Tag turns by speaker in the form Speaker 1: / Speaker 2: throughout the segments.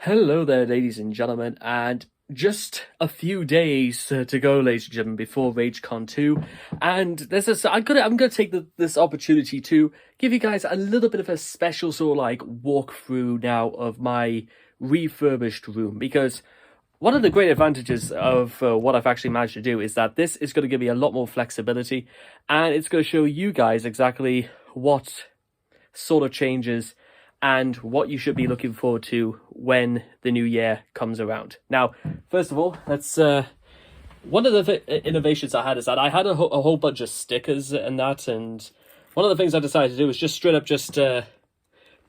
Speaker 1: Hello there, ladies and gentlemen, and just a few days to go, ladies and gentlemen, before RageCon 2, and I'm gonna take this opportunity to give you guys a little bit of a special sort of like walkthrough now of my refurbished room, because one of the great advantages of what I've actually managed to do is that this is going to give me a lot more flexibility, and it's going to show you guys exactly what sort of changes and what you should be looking forward to when the new year comes around. Now, first of all, let's one of the innovations I had is that I had a whole bunch of stickers and that, and one of the things I decided to do was just straight up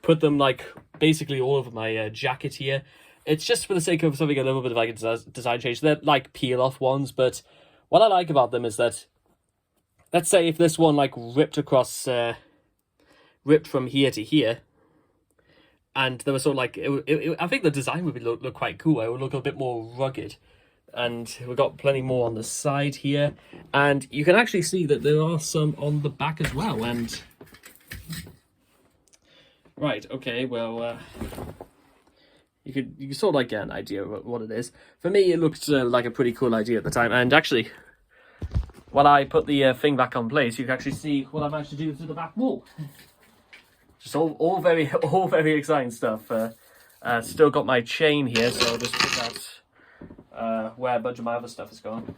Speaker 1: put them like basically all over my jacket here. It's just for the sake of something a little bit of like a design change. They're like peel off ones, but what I like about them is that, let's say if this one like ripped from here to here, and there was sort of like I think the design would look quite cool. It would look a bit more rugged, and we've got plenty more on the side here, and you can actually see that there are some on the back as well. And right, okay, well, you can sort of like get an idea of what it is. For me, it looked like a pretty cool idea at the time, and actually, when I put the thing back on place, you can actually see what I managed to do to the back wall. Just all very exciting stuff. Still got my chain here, so I'll just put that where a bunch of my other stuff is gone.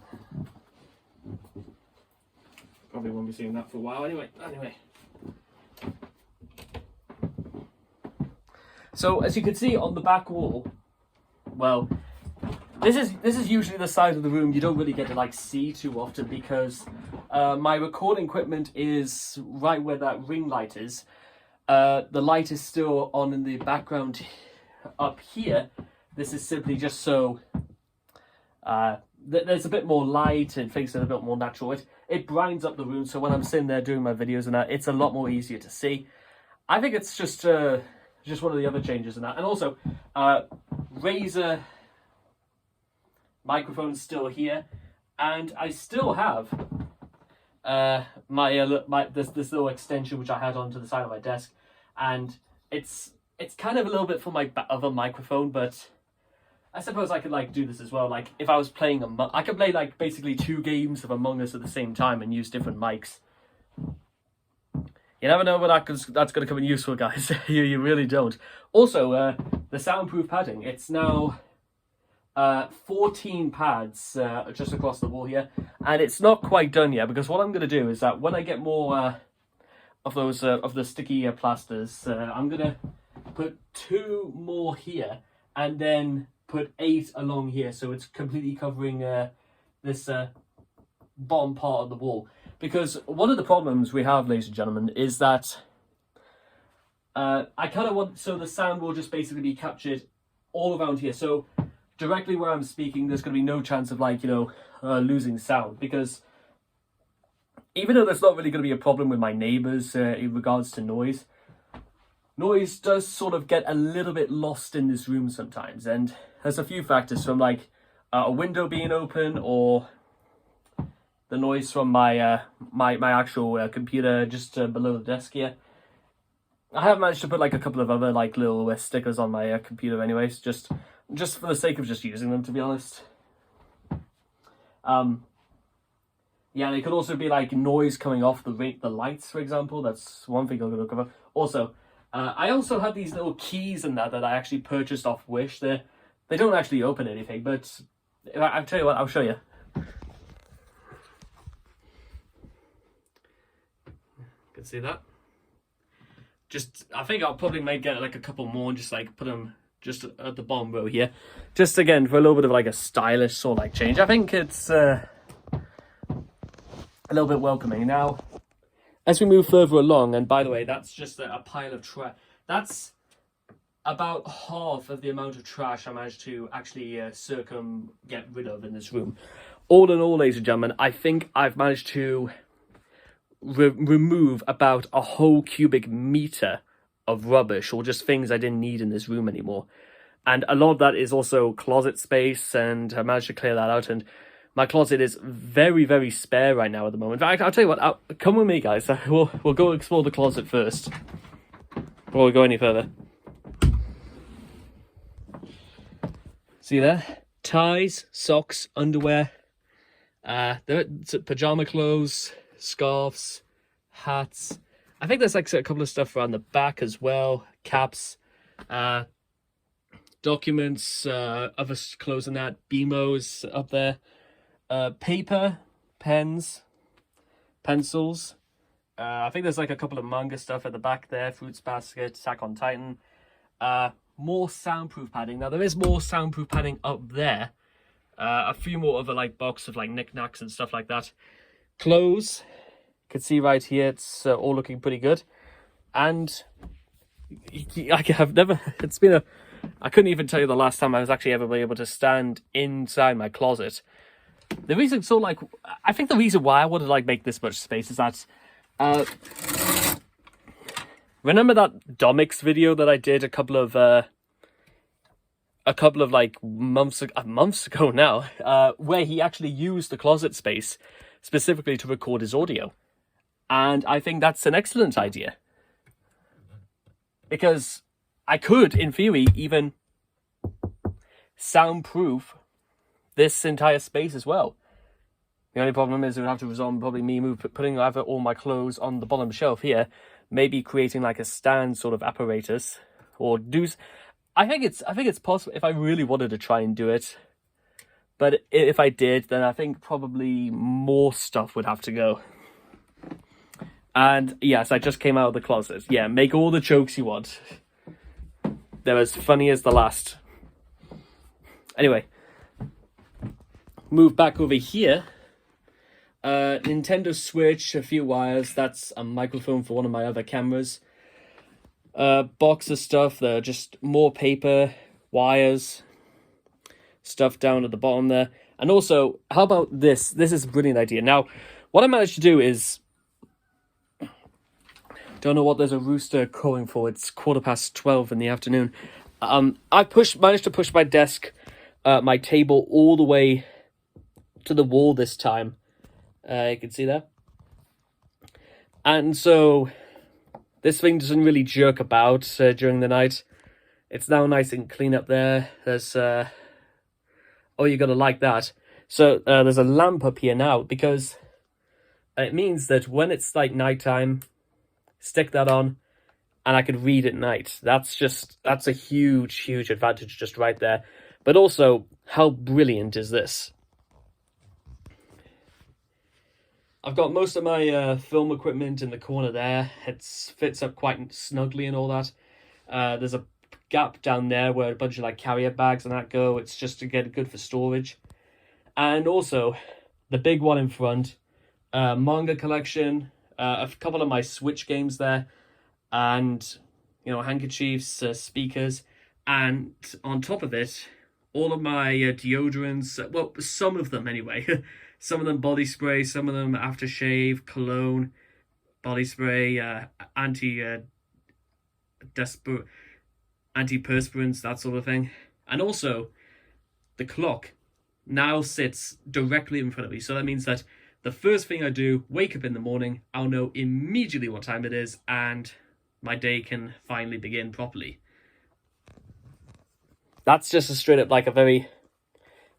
Speaker 1: Probably won't be seeing that for a while anyway. So as you can see on the back wall, well, this is usually the side of the room you don't really get to like see too often, because my recording equipment is right where that ring light is. The light is still on in the background up here. This is simply just so there's a bit more light and things are a bit more natural. It brightens up the room, so when I'm sitting there doing my videos and that, it's a lot more easier to see. I think it's just one of the other changes in that. And also, Razer microphone's still here, and I still have this little extension which I had onto the side of my desk, and it's kind of a little bit for my other microphone, but I suppose I could like do this as well. Like if I was playing I could play like basically 2 games of Among Us at the same time and use different mics. You never know when that's going to come in useful, guys. you really don't. Also, the soundproof padding. It's now 14 pads just across the wall here, and it's not quite done yet, because what I'm going to do is that when I get more of those of the sticky plasters, I'm going to put 2 more here and then put 8 along here, so it's completely covering this bottom part of the wall. Because one of the problems we have, ladies and gentlemen, is that I kind of want, so the sound will just basically be captured all around here. So directly where I'm speaking, there's going to be no chance of like, losing sound, because even though there's not really going to be a problem with my neighbors in regards to noise does sort of get a little bit lost in this room sometimes. And there's a few factors, from like a window being open, or the noise from my my actual computer just below the desk here. I have managed to put like a couple of other like little stickers on my computer anyways, just for the sake of just using them, to be honest. Yeah, they could also be like noise coming off the lights, for example. That's one thing I'm going to cover. Also, I also had these little keys and that I actually purchased off Wish. They don't actually open anything, but I'll tell you what, I'll show you. Can see that? I think I'll probably get like a couple more and just like put them just at the bottom row here, just again for a little bit of like a stylish sort of like change. I think it's a little bit welcoming. Now, as we move further along, and by the way, that's just a pile of trash. That's about half of the amount of trash I managed to actually get rid of in this room. All in all, ladies and gentlemen, I think I've managed to remove about a whole cubic meter of rubbish, or just things I didn't need in this room anymore. And a lot of that is also closet space, and I managed to clear that out, and my closet is very, very spare right now at the moment. In fact, I'll tell you what, come with me, guys. We'll go explore the closet first before we go any further. See there? Ties, socks, underwear, pajama clothes, scarves, hats. I think there's like a couple of stuff around the back as well. Caps, documents, other clothes than that. BMOs up there. Paper, pens, pencils. I think there's like a couple of manga stuff at the back there. Fruits basket, Attack on Titan. More soundproof padding. Now there is more soundproof padding up there. A few more other like box of like knickknacks and stuff like that. Clothes. You can see right here, it's all looking pretty good. And I have never, I couldn't even tell you the last time I was actually ever able to stand inside my closet. The reason, so like, I think the reason why I wanted to like make this much space is that, remember that Domix video that I did a couple of like months ago now, where he actually used the closet space specifically to record his audio. And I think that's an excellent idea. Because I could, in theory, even soundproof this entire space as well. The only problem is it would have to result in probably me putting either all my clothes on the bottom shelf here, maybe creating like a stand sort of apparatus, or do. I think it's possible if I really wanted to try and do it. But if I did, then I think probably more stuff would have to go. And yes, I just came out of the closet. Yeah, make all the jokes you want. They're as funny as the last. Anyway, move back over here. Nintendo Switch, a few wires. That's a microphone for one of my other cameras. Box of stuff. There are just more paper, wires, stuff down at the bottom there. And also, how about this? This is a brilliant idea. Now, what I managed to do is, don't know what there's a rooster crowing for. It's 12:15 in the afternoon. I managed to push my desk, my table all the way to the wall this time. You can see that. And so this thing doesn't really jerk about during the night. It's now nice and clean up there. There's oh, you gotta like that. So there's a lamp up here now because it means that when it's like nighttime, stick that on and I could read at night. That's a huge advantage just right there. But also, how brilliant is this? I've got most of my film equipment in the corner there. It fits up quite snugly and all that. There's a gap down there where a bunch of like carrier bags and that go. It's just to get good for storage. And also, the big one in front, manga collection, a couple of my Switch games there, and handkerchiefs, speakers, and on top of it, all of my deodorants. Well, some of them anyway. Some of them body spray, some of them aftershave, cologne, body spray, antiperspirants, that sort of thing. And also, the clock now sits directly in front of me. So that means that the first thing I do, wake up in the morning, I'll know immediately what time it is, and my day can finally begin properly. That's just a straight up like a very...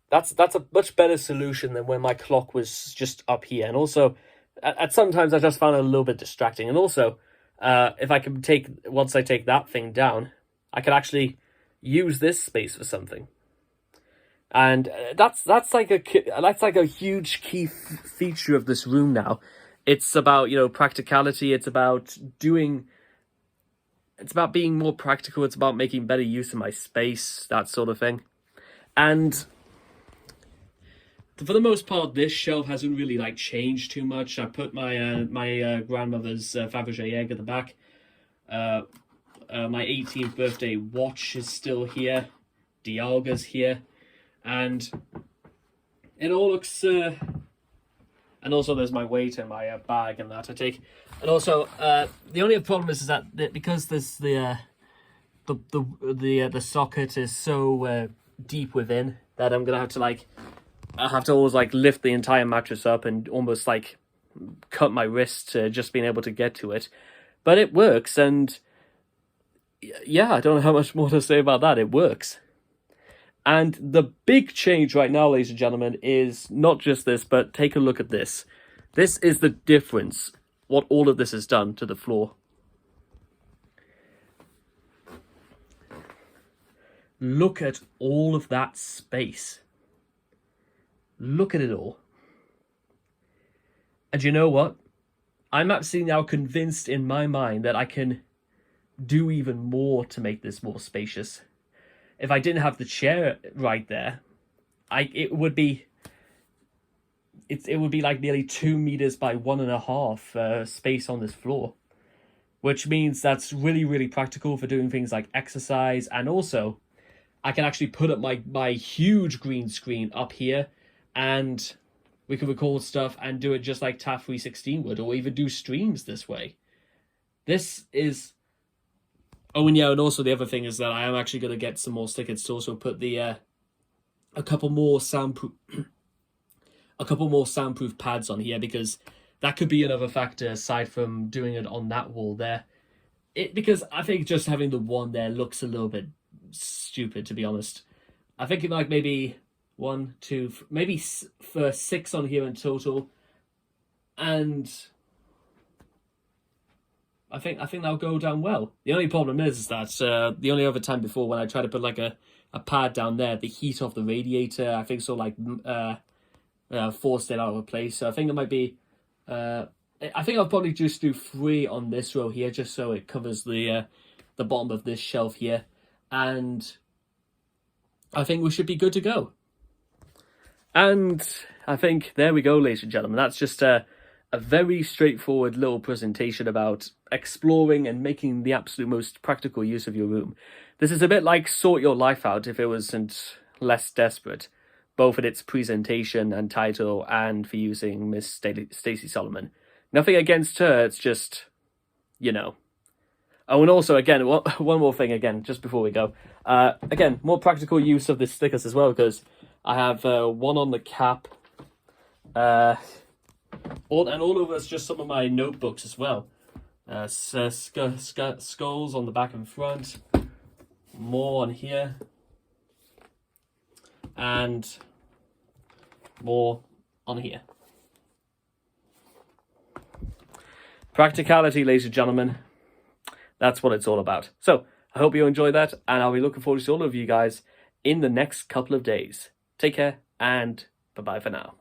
Speaker 1: That's a much better solution than when my clock was just up here. And also, at sometimes I just found it a little bit distracting. And also, if I can once I take that thing down, I can actually use this space for something. And that's like a huge key feature of this room now. It's about practicality. It's about being more practical. It's about making better use of my space, that sort of thing. And for the most part, this shelf hasn't really like changed too much. I put my grandmother's Fabergé egg at the back. My 18th birthday watch is still here. Dialga's here. And it all looks... and also there's my weight and my bag and that I take. And also, the only problem is that because there's the socket is so deep within that I'm gonna have to I have to always lift the entire mattress up and almost cut my wrist just being able to get to it. But it works, and yeah, I don't know how much more to say about that. It works. And the big change right now, ladies and gentlemen, is not just this, but take a look at this. This is the difference, what all of this has done to the floor. Look at all of that space. Look at it all. And you know what? I'm absolutely now convinced in my mind that I can do even more to make this more spacious. If I didn't have the chair right there, it would be like nearly 2 meters by 1.5 space on this floor, which means that's really, really practical for doing things like exercise. And also I can actually put up my huge green screen up here, and we can record stuff and do it just like TAF 316 would, or even do streams this way. This is... Oh, and yeah, and also the other thing is that I am actually going to get some more stickers to also put the a couple more soundproof pads on here, because that could be another factor aside from doing it on that wall there. Because I think just having the one there looks a little bit stupid, to be honest. I think it like maybe 1, 2, maybe for 6 on here in total, and I think that'll go down well. The only problem is that the only other time before when I tried to put like a pad down there, the heat of the radiator, I think forced it out of place. So I think it might be... I think I'll probably just do 3 on this row here, just so it covers the bottom of this shelf here. And I think we should be good to go. And I think there we go, ladies and gentlemen. That's just a very straightforward little presentation about exploring and making the absolute most practical use of your room. This is a bit like Sort Your Life Out if it wasn't less desperate, both in its presentation and title and for using Miss Stacey Solomon. Nothing against her, it's just, you know. Oh, and also, again, one more thing, again, just before we go. Again, more practical use of the stickers as well, because I have one on the cap, and all over it's just some of my notebooks as well. Skulls on the back and front, more on here, and more on here. Practicality, ladies and gentlemen. That's what it's all about. So, I hope you enjoyed that, and I'll be looking forward to all of you guys in the next couple of days. Take care, and bye-bye for now.